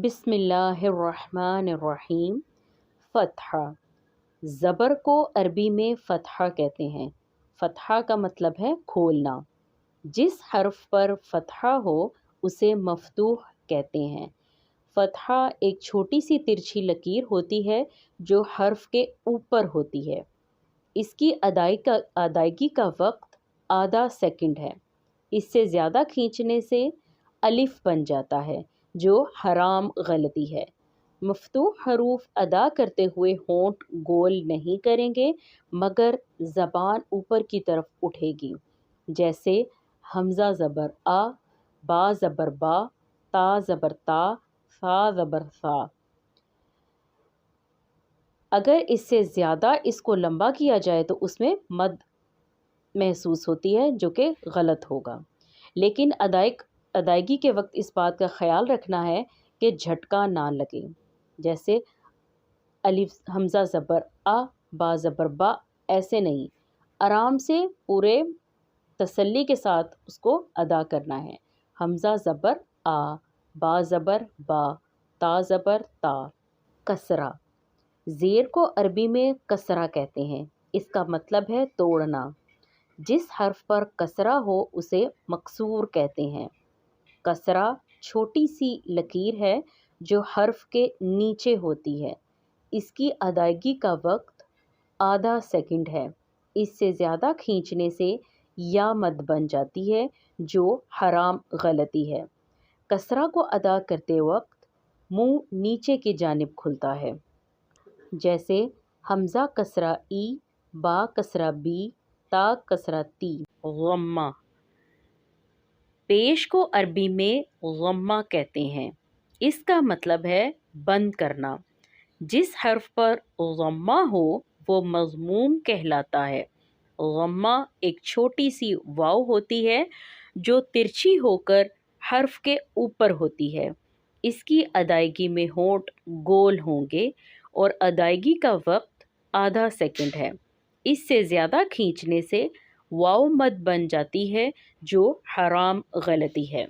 بسم اللہ الرحمن الرحیم۔ فتحہ، زبر کو عربی میں فتحہ کہتے ہیں۔ فتحہ کا مطلب ہے کھولنا۔ جس حرف پر فتحہ ہو اسے مفتوح کہتے ہیں۔ فتحہ ایک چھوٹی سی ترچھی لکیر ہوتی ہے جو حرف کے اوپر ہوتی ہے۔ اس کی ادائیگی کا وقت آدھا سیکنڈ ہے۔ اس سے زیادہ کھینچنے سے الف بن جاتا ہے جو حرام غلطی ہے۔ مفتوح حروف ادا کرتے ہوئے ہونٹ گول نہیں کریں گے مگر زبان اوپر کی طرف اٹھے گی، جیسے حمزہ زبر آ، با زبر با، تا زبر تا، فا زبر فا۔ اگر اس سے زیادہ اس کو لمبا کیا جائے تو اس میں مد محسوس ہوتی ہے جو کہ غلط ہوگا، لیکن ادائیگی کے وقت اس بات کا خیال رکھنا ہے کہ جھٹکا نہ لگے، جیسے الف حمزہ زبر آ، با زبر با، ایسے نہیں، آرام سے پورے تسلی کے ساتھ اس کو ادا کرنا ہے۔ حمزہ زبر آ، با زبر با، تا زبر تا۔ کسرہ، زیر کو عربی میں کسرہ کہتے ہیں۔ اس کا مطلب ہے توڑنا۔ جس حرف پر کسرہ ہو اسے مکسور کہتے ہیں۔ کسرہ چھوٹی سی لکیر ہے جو حرف کے نیچے ہوتی ہے۔ اس کی ادائیگی کا وقت آدھا سیکنڈ ہے۔ اس سے زیادہ کھینچنے سے یا مد بن جاتی ہے جو حرام غلطی ہے۔ کسرہ کو ادا کرتے وقت منہ نیچے کی جانب کھلتا ہے، جیسے حمزہ کسرہ ای، با کسرہ بی، تا کسرہ تی۔ غمہ، پیش کو عربی میں غمہ کہتے ہیں۔ اس کا مطلب ہے بند کرنا۔ جس حرف پر غمہ ہو وہ مضموم کہلاتا ہے۔ غمہ ایک چھوٹی سی واو ہوتی ہے جو ترچھی ہو کر حرف کے اوپر ہوتی ہے۔ اس کی ادائیگی میں ہونٹ گول ہوں گے اور ادائیگی کا وقت آدھا سیکنڈ ہے۔ اس سے زیادہ کھینچنے سے واو مد بن جاتی ہے جو حرام غلطی ہے۔